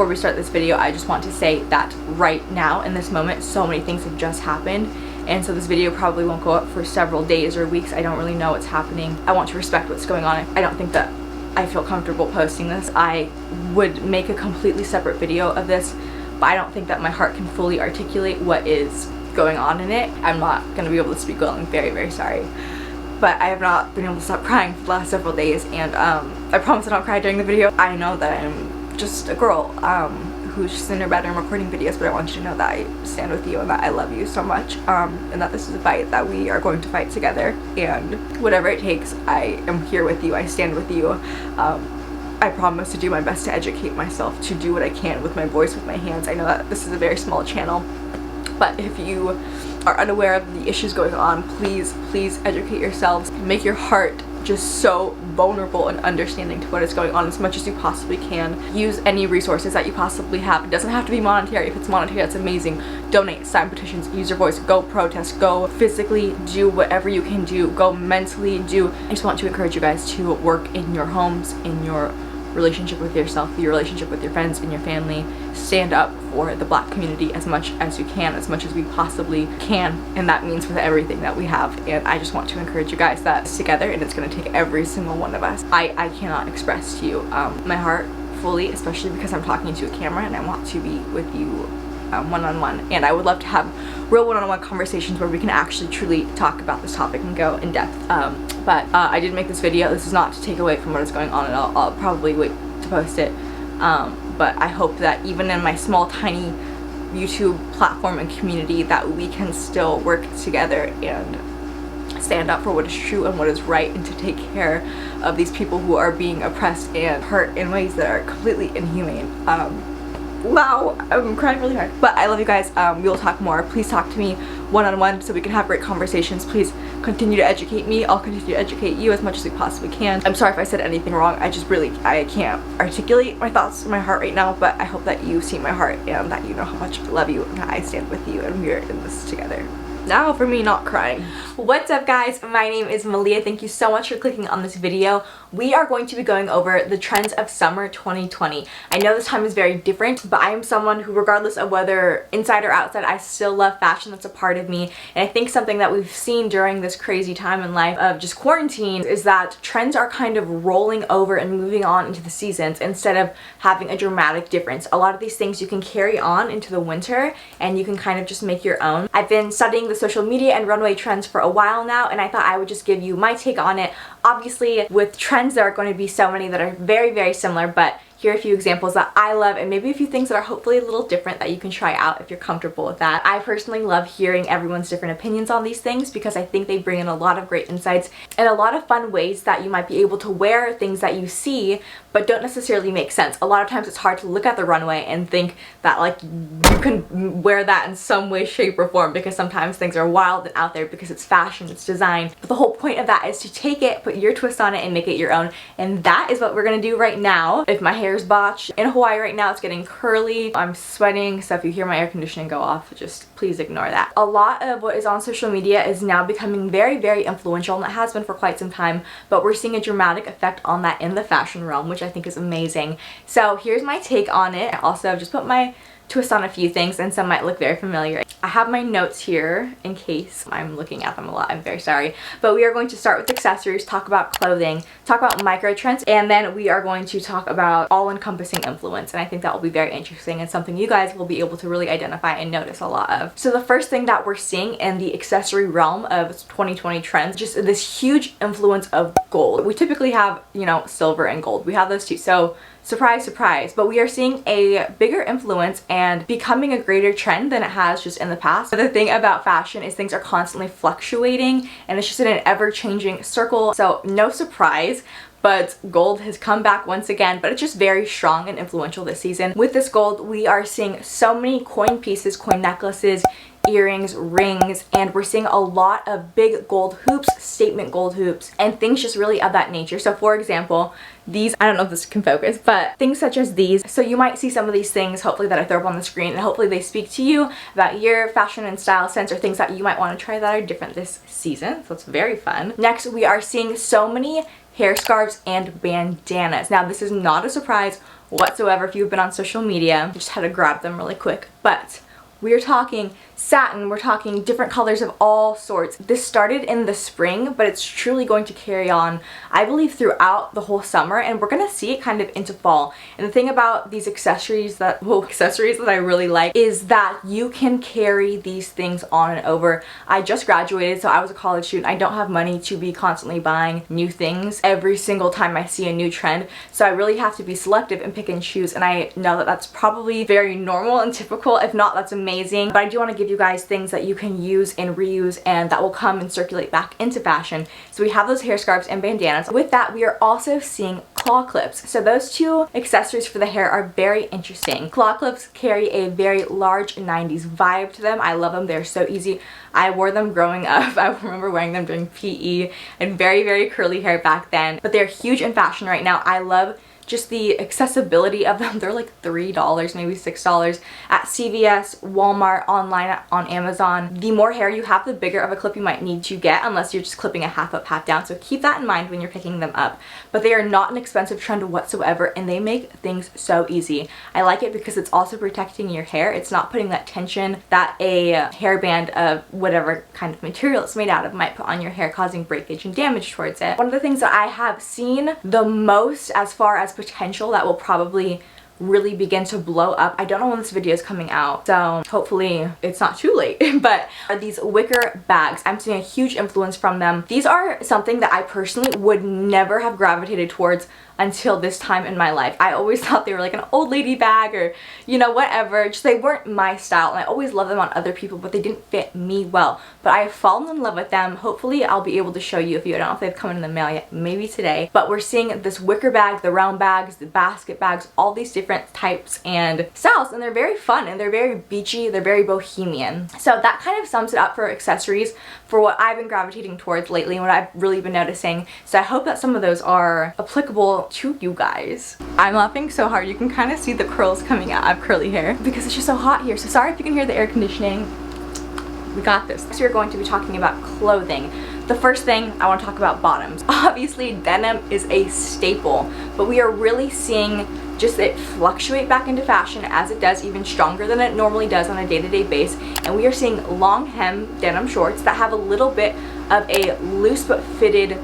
before we start this video, I just want to say that right now in this moment, so many things have just happened, and so this video probably won't go up for several days or weeks. I don't really know what's happening. I want to respect what's going on. I don't think that I feel comfortable posting this. I would make a completely separate video of this, but I don't think that my heart can fully articulate what is going on in it. I'm not going to be able to speak well. I'm very, very sorry. But I have not been able to stop crying for the last several days, and I promise I don't cry during the video. I know that I'm just a girl who's just in her bedroom recording videos, but I want you to know that I stand with you and that I love you so much, and that this is a fight that we are going to fight together, and whatever it takes, I am here with you. I stand with you. I promise to do my best to educate myself, to do what I can with my voice, with my hands. I know that this is a very small channel, but if you are unaware of the issues going on, please educate yourselves. Make your heart just so vulnerable and understanding to what is going on as much as you possibly can. Use any resources that you possibly have. It doesn't have to be monetary. If it's monetary, that's amazing. Donate, sign petitions, use your voice, go protest, go physically do whatever you can do, go mentally do. I just want to encourage you guys to work in your homes, in your relationship with yourself, your relationship with your friends and your family. Stand up for the Black community as much as you can, as much as we possibly can, and that means with everything that we have. And I just want to encourage you guys that it's together, and it's going to take every single one of us. I cannot express to you my heart fully, especially because I'm talking to a camera and I want to be with you one-on-one, and I would love to have real one-on-one conversations where we can actually truly talk about this topic and go in depth. But I did make this video. This is not to take away from what is going on, and I'll probably wait to post it, but I hope that even in my small tiny YouTube platform and community that we can still work together and stand up for what is true and what is right, and to take care of these people who are being oppressed and hurt in ways that are completely inhumane. Wow, I'm crying really hard. But I love you guys. We will talk more. Please talk to me one-on-one so we can have great conversations. Please continue to educate me. I'll continue to educate you as much as we possibly can. I'm sorry if I said anything wrong. I can't articulate my thoughts in my heart right now, but I hope that you see my heart and that you know how much I love you and that I stand with you and we're in this together. Now for me not crying. What's up guys, my name is Malia. Thank you so much for clicking on this video. We are going to be going over the trends of summer 2020. I know this time is very different, but I am someone who, regardless of whether inside or outside, I still love fashion. That's a part of me, and I think something that we've seen during this crazy time in life of just quarantine is that trends are kind of rolling over and moving on into the seasons instead of having a dramatic difference. A lot of these things you can carry on into the winter and you can kind of just make your own. I've been studying the social media and runway trends for a while now, and I thought I would just give you my take on it. Obviously, with trends there are going to be so many that are very, very similar, but here are a few examples that I love and maybe a few things that are hopefully a little different that you can try out if you're comfortable with that. I personally love hearing everyone's different opinions on these things because I think they bring in a lot of great insights and a lot of fun ways that you might be able to wear things that you see but don't necessarily make sense. A lot of times it's hard to look at the runway and think that like you can wear that in some way, shape, or form, because sometimes things are wild and out there because it's fashion, it's design. But the whole point of that is to take it, put your twist on it, and make it your own. And that is what we're gonna do right now. If my hair's botched, in Hawaii right now it's getting curly, I'm sweating, so if you hear my air conditioning go off, just please ignore that. A lot of what is on social media is now becoming very, very influential, and it has been for quite some time, but we're seeing a dramatic effect on that in the fashion realm, which I think is amazing. So here's my take on it. I also just put my twist on a few things, and some might look very familiar. I have my notes here in case I'm looking at them a lot. I'm very sorry. But we are going to start with accessories, talk about clothing, talk about micro trends, and then we are going to talk about all-encompassing influence. And I think that will be very interesting and something you guys will be able to really identify and notice a lot of. So the first thing that we're seeing in the accessory realm of 2020 trends, just this huge influence of gold. We typically have, you know, silver and gold. We have those two. So surprise, surprise, but we are seeing a bigger influence and becoming a greater trend than it has just in the past. The thing about fashion is things are constantly fluctuating and it's just in an ever-changing circle, so no surprise. But gold has come back once again, but it's just very strong and influential this season. With this gold, we are seeing so many coin pieces, coin necklaces, earrings, rings, and we're seeing a lot of big gold hoops, statement gold hoops, and things just really of that nature. So for example, these, I don't know if this can focus, but things such as these. So you might see some of these things, hopefully, that I throw up on the screen, and hopefully they speak to you about your fashion and style sense, or things that you might want to try that are different this season. So it's very fun. Next, we are seeing so many hair scarves and bandanas. Now this is not a surprise whatsoever if you've been on social media. Just had to grab them really quick. But we're talking satin, we're talking different colors of all sorts. This started in the spring, but it's truly going to carry on, I believe, throughout the whole summer, and we're gonna see it kind of into fall. And the thing about these accessories that I really like is that you can carry these things on and over. I just graduated, so I was a college student. I don't have money to be constantly buying new things every single time I see a new trend, so I really have to be selective and pick and choose, and I know that that's probably very normal and typical. If not, that's amazing. But I do want to give you guys things that you can use and reuse and that will come and circulate back into fashion. So we have those hair scarves and bandanas. With that, we are also seeing claw clips. So those two accessories for the hair are very interesting. Claw clips carry a very large 90s vibe to them. I love them. They're so easy. I wore them growing up. I remember wearing them during PE and very, very curly hair back then. But they're huge in fashion right now. I love just the accessibility of them. They're like $3, maybe $6 at CVS, Walmart, online, on Amazon. The more hair you have, the bigger of a clip you might need to get, unless you're just clipping a half up, half down. So keep that in mind when you're picking them up. But they are not an expensive trend whatsoever, and they make things so easy. I like it because it's also protecting your hair. It's not putting that tension that a hairband of whatever kind of material it's made out of might put on your hair, causing breakage and damage towards it. One of the things that I have seen the most as far as potential that will probably really begin to blow up, I don't know when this video is coming out, so hopefully it's not too late, but are these wicker bags. I'm seeing a huge influence from them. These are something that I personally would never have gravitated towards until this time in my life. I always thought they were like an old lady bag or, you know, whatever. Just they weren't my style, and I always loved them on other people, but they didn't fit me well. But I have fallen in love with them. Hopefully I'll be able to show you a few. I don't know if they've come in the mail yet, maybe today. But we're seeing this wicker bag, the round bags, the basket bags, all these different types and styles, and they're very fun and they're very beachy, they're very bohemian. So that kind of sums it up for accessories for what I've been gravitating towards lately and what I've really been noticing. So I hope that some of those are applicable to you guys. I'm laughing so hard you can kind of see the curls coming out. I have curly hair because it's just so hot here. So sorry if you can hear the air conditioning. We got this. So we're going to be talking about clothing. The first thing, I want to talk about bottoms. Obviously denim is a staple, but we are really seeing just it fluctuate back into fashion as it does, even stronger than it normally does on a day-to-day base. And we are seeing long hem denim shorts that have a little bit of a loose but fitted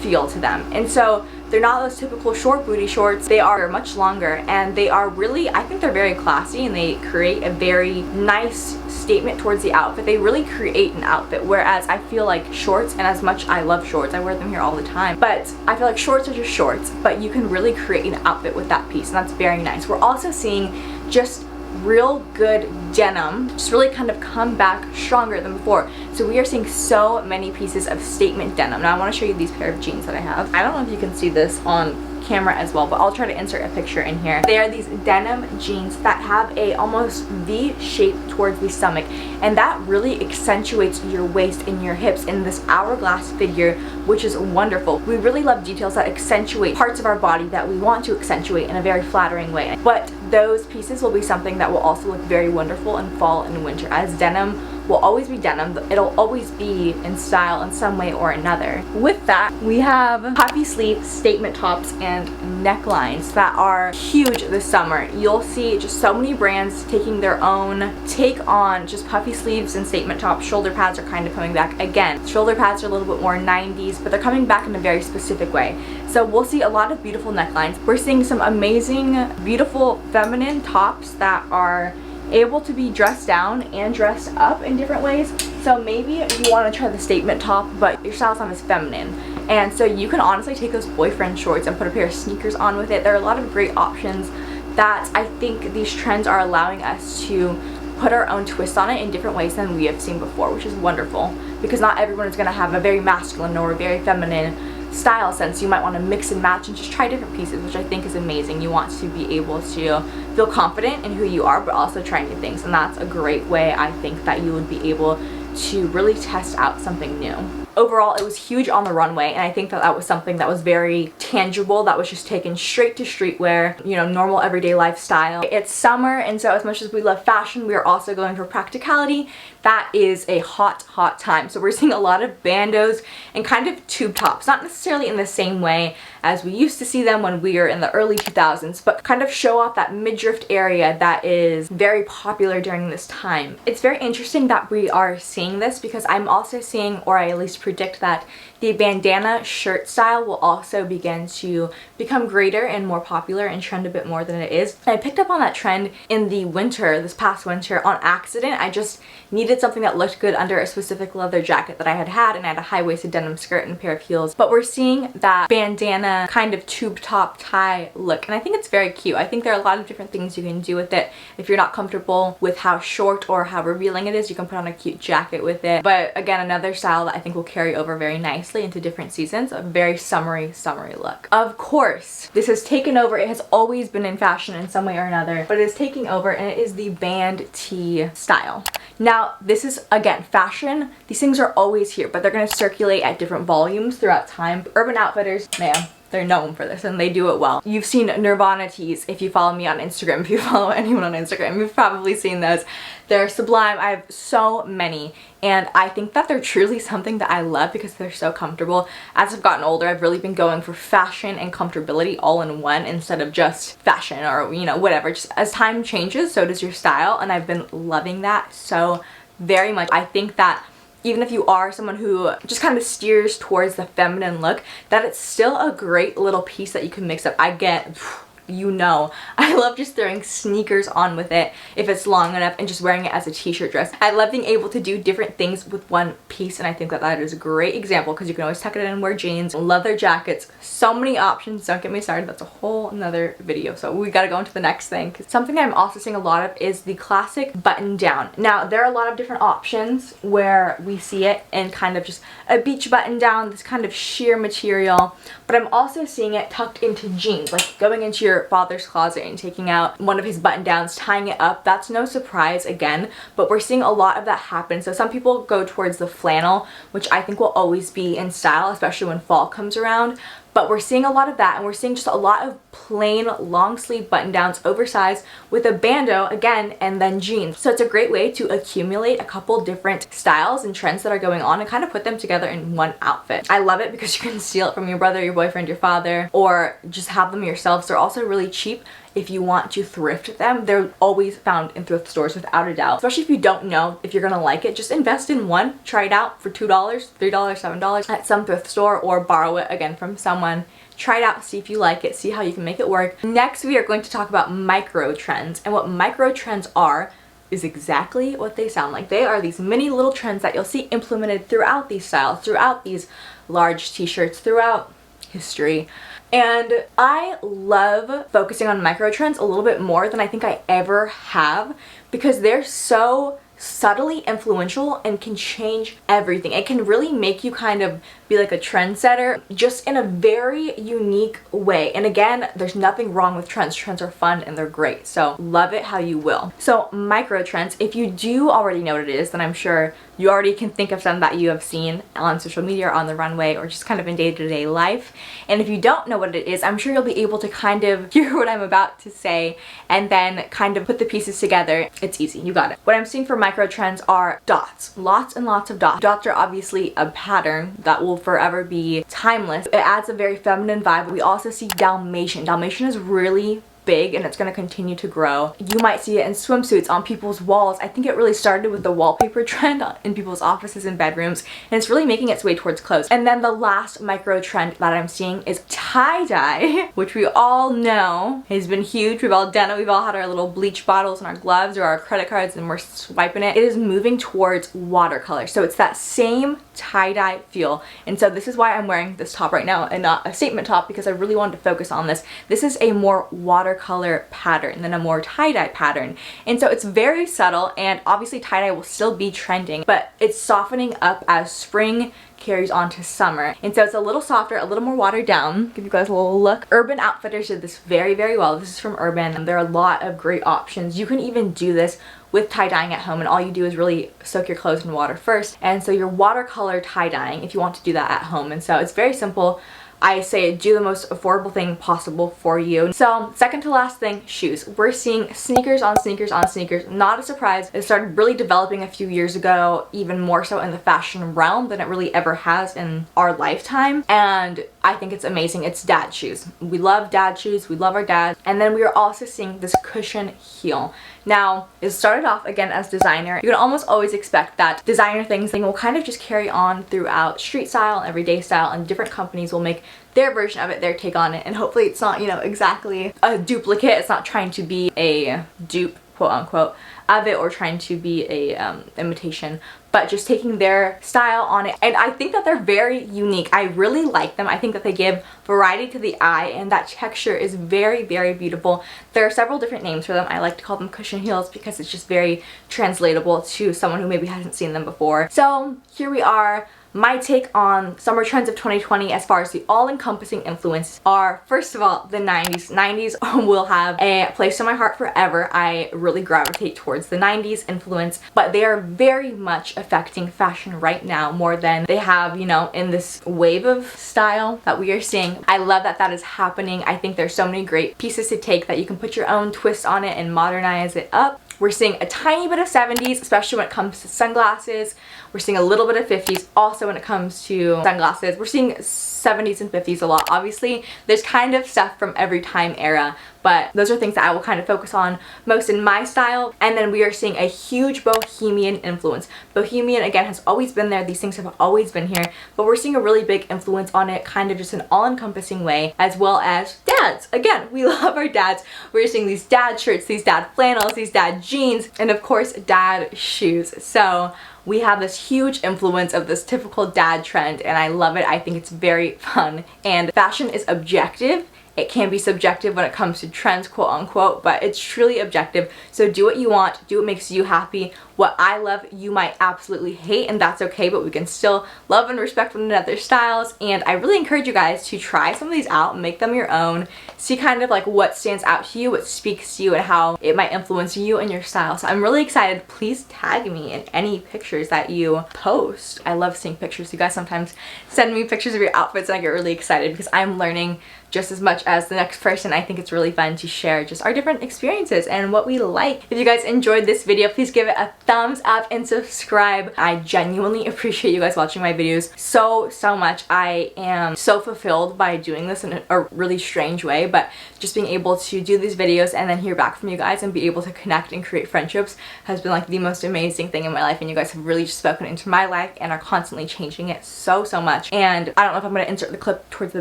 feel to them. And so they're not those typical short booty shorts. They are much longer, and they are really, I think they're very classy, and they create a very nice statement towards the outfit. They really create an outfit, whereas I feel like shorts, and as much I love shorts, I wear them here all the time, but I feel like shorts are just shorts, but you can really create an outfit with that piece, and that's very nice. We're also seeing just real good denim just really kind of come back stronger than before. So we are seeing so many pieces of statement denim. Now I want to show you these pair of jeans that I have. I don't know if you can see this on camera as well, but I'll try to insert a picture in here. They are these denim jeans that have a almost V shape towards the stomach, and that really accentuates your waist and your hips in this hourglass figure, which is wonderful. We really love details that accentuate parts of our body that we want to accentuate in a very flattering way. But those pieces will be something that will also look very wonderful in fall and winter, as denim will always be denim. It'll always be in style in some way or another. With that, we have puffy sleeve statement tops and necklines that are huge this summer. You'll see just so many brands taking their own take on just puffy sleeves and statement tops. Shoulder pads are kind of coming back again. Shoulder pads are a little bit more 90s, but they're coming back in a very specific way. So we'll see a lot of beautiful necklines. We're seeing some amazing, beautiful feminine tops that are able to be dressed down and dressed up in different ways. So maybe you want to try the statement top, but your style's not as feminine. And so you can honestly take those boyfriend shorts and put a pair of sneakers on with it. There are a lot of great options that I think these trends are allowing us to put our own twist on it in different ways than we have seen before, which is wonderful, because not everyone is going to have a very masculine or a very feminine style sense. You might want to mix and match and just try different pieces, which I think is amazing. You want to be able to feel confident in who you are, but also try new things, and that's a great way, I think, that you would be able to really test out something new. Overall, it was huge on the runway, and I think that that was something that was very tangible, that was just taken straight to streetwear, you know, normal everyday lifestyle. It's summer, and so as much as we love fashion, we are also going for practicality. That is a hot, hot time. So we're seeing a lot of bandos and kind of tube tops, not necessarily in the same way as we used to see them when we were in the early 2000s, but kind of show off that midriff area that is very popular during this time. It's very interesting that we are seeing this because I'm also seeing, or I at least predict that, the bandana shirt style will also begin to become greater and more popular and trend a bit more than it is. I picked up on that trend in the winter, this past winter, on accident. I just needed something that looked good under a specific leather jacket that I had, and I had a high-waisted denim skirt and a pair of heels. But we're seeing that bandana kind of tube top tie look, and I think it's very cute. I think there are a lot of different things you can do with it. If you're not comfortable with how short or how revealing it is, you can put on a cute jacket with it. But again, another style that I think will carry over very nicely into different seasons. A very summery look. Of course, this has taken over. It has always been in fashion in some way or another, but it is taking over, and it is the band tee style. Now, this is, again, fashion. These things are always here, but they're going to circulate at different volumes throughout time. Urban Outfitters, man, they're known for this and they do it well. You've seen Nirvana tees if you follow me on Instagram. If you follow anyone on Instagram, you've probably seen those. They're sublime. I have so many, and I think that they're truly something that I love because they're so comfortable. As I've gotten older, I've really been going for fashion and comfortability all in one instead of just fashion or, you know, whatever. Just as time changes, so does your style, and I've been loving that so very much. I think that even if you are someone who just kind of steers towards the feminine look, that it's still a great little piece that you can mix up. I get, you know, I love just throwing sneakers on with it if it's long enough and just wearing it as a t-shirt dress. I love being able to do different things with one piece, and I think that that is a great example because you can always tuck it in and wear jeans, leather jackets, so many options. Don't get me started, that's a whole another video. So we gotta go into the next thing. Something I'm also seeing a lot of is the classic button down. Now, there are a lot of different options where we see it in kind of just a beach button down, this kind of sheer material, but I'm also seeing it tucked into jeans, like going into your father's closet and taking out one of his button downs, tying it up. That's no surprise again, but we're seeing a lot of that happen. So some people go towards the flannel, which I think will always be in style, especially when fall comes around. But we're seeing a lot of that, and we're seeing just a lot of plain long sleeve button downs, oversized, with a bandeau again, and then jeans. So it's a great way to accumulate a couple different styles and trends that are going on and kind of put them together in one outfit. I love it because you can steal it from your brother, your boyfriend, your father, or just have them yourselves. They're also really cheap. If you want to thrift them, they're always found in thrift stores without a doubt. Especially if you don't know if you're gonna like it, just invest in one, try it out for $2, $3, $7 at some thrift store, or borrow it again from someone. Try it out, see if you like it, see how you can make it work. Next, we are going to talk about micro trends, and what micro trends are is exactly what they sound like. They are these mini little trends that you'll see implemented throughout these styles, throughout these large t-shirts, throughout history. And I love focusing on micro trends a little bit more than I think I ever have because they're so subtly influential and can change everything. It can really make you kind of be like a trendsetter just in a very unique way. And again, there's nothing wrong with trends. Trends are fun and they're great. So love it how you will. So micro trends, if you do already know what it is, then I'm sure you already can think of some that you have seen on social media or on the runway or just kind of in day-to-day life. And if you don't know what it is, I'm sure you'll be able to kind of hear what I'm about to say and then kind of put the pieces together. It's easy, you got it. What I'm seeing for micro trends are dots. Lots and lots of dots. Dots are obviously a pattern that will forever be timeless. It adds a very feminine vibe. We also see Dalmatian. Dalmatian is really big and it's going to continue to grow. You might see it in swimsuits on people's walls. I think it really started with the wallpaper trend in people's offices and bedrooms, and it's really making its way towards clothes. And then the last micro trend that I'm seeing is tie-dye, which we all know has been huge. We've all done it. We've all had our little bleach bottles and our gloves or our credit cards and we're swiping it. It is moving towards watercolor. So it's that same tie-dye feel. And so this is why I'm wearing this top right now and not a statement top, because I really wanted to focus on this. This is a more watercolor pattern than a more tie-dye pattern. And so it's very subtle, and obviously tie-dye will still be trending, but it's softening up as spring carries on to summer. And so it's a little softer, a little more watered down. Give you guys a little look. Urban Outfitters did this very, very well. This is from Urban. There are a lot of great options. You can even do this with tie-dyeing at home, and all you do is really soak your clothes in water first. And so you're watercolor tie-dyeing if you want to do that at home. And so it's very simple. I say do the most affordable thing possible for you. So second to last thing, shoes. We're seeing sneakers on sneakers on sneakers. Not a surprise. It started really developing a few years ago, even more so in the fashion realm than it really ever has in our lifetime. And I think it's amazing. It's dad shoes. We love dad shoes. We love our dads. And then we are also seeing this cushion heel. Now, it started off again as designer. You can almost always expect that designer things will kind of just carry on throughout street style and everyday style, and different companies will make their version of it, their take on it, and hopefully it's not, you know, exactly a duplicate. It's not trying to be a dupe, quote unquote, of it, or trying to be a imitation, but just taking their style on it. And I think that they're very unique. I really like them. I think that they give variety to the eye, and that texture is very, very beautiful. There are several different names for them. I like to call them cushion heels because it's just very translatable to someone who maybe hasn't seen them before. So here we are. My take on summer trends of 2020 as far as the all-encompassing influence are, first of all, the 90s. 90s will have a place in my heart forever. I really gravitate towards the 90s influence, but they are very much affecting fashion right now more than they have, you know, in this wave of style that we are seeing. I love that that is happening. I think there's so many great pieces to take that you can put your own twist on it and modernize it up. We're seeing a tiny bit of 70s, especially when it comes to sunglasses. We're seeing a little bit of 50s also when it comes to sunglasses. We're seeing 70s and 50s a lot. Obviously, there's kind of stuff from every time era, but those are things that I will kind of focus on most in my style. And then we are seeing a huge bohemian influence. Bohemian, again, has always been there. These things have always been here, but we're seeing a really big influence on it, kind of just an all-encompassing way, as well as dads. Again, we love our dads. We're seeing these dad shirts, these dad flannels, these dad jeans, and of course, dad shoes. So we have this huge influence of this typical dad trend, and I love it. I think it's very fun. And fashion is objective. It can be subjective when it comes to trends, quote unquote, but it's truly objective. So do what you want, do what makes you happy. What I love, you might absolutely hate, and that's okay, but we can still love and respect one another's styles. And I really encourage you guys to try some of these out and make them your own. See kind of like what stands out to you, what speaks to you, and how it might influence you and your style. So I'm really excited. Please tag me in any pictures that you post. I love seeing pictures. You guys sometimes send me pictures of your outfits, and I get really excited because I'm learning just as much as the next person. I think it's really fun to share just our different experiences and what we like. If you guys enjoyed this video, please give it a thumbs up and subscribe. I genuinely appreciate you guys watching my videos so much. I am so fulfilled by doing this in a really strange way, but just being able to do these videos and then hear back from you guys and be able to connect and create friendships has been like the most amazing thing in my life, and you guys have really just spoken into my life and are constantly changing it so much. And I don't know if I'm going to insert the clip towards the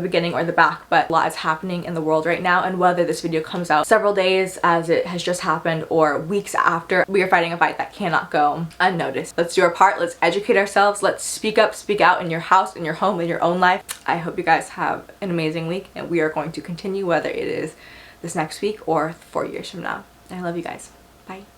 beginning or the back, but a lot is happening in the world right now, and whether this video comes out several days as it has just happened or weeks after, we are fighting a fight that cannot go unnoticed. Let's do our part. Let's educate ourselves. Let's speak up, speak out in your house, in your home, in your own life. I hope you guys have an amazing week, and we are going to continue whether it is this next week or 4 years from now. I love you guys. Bye.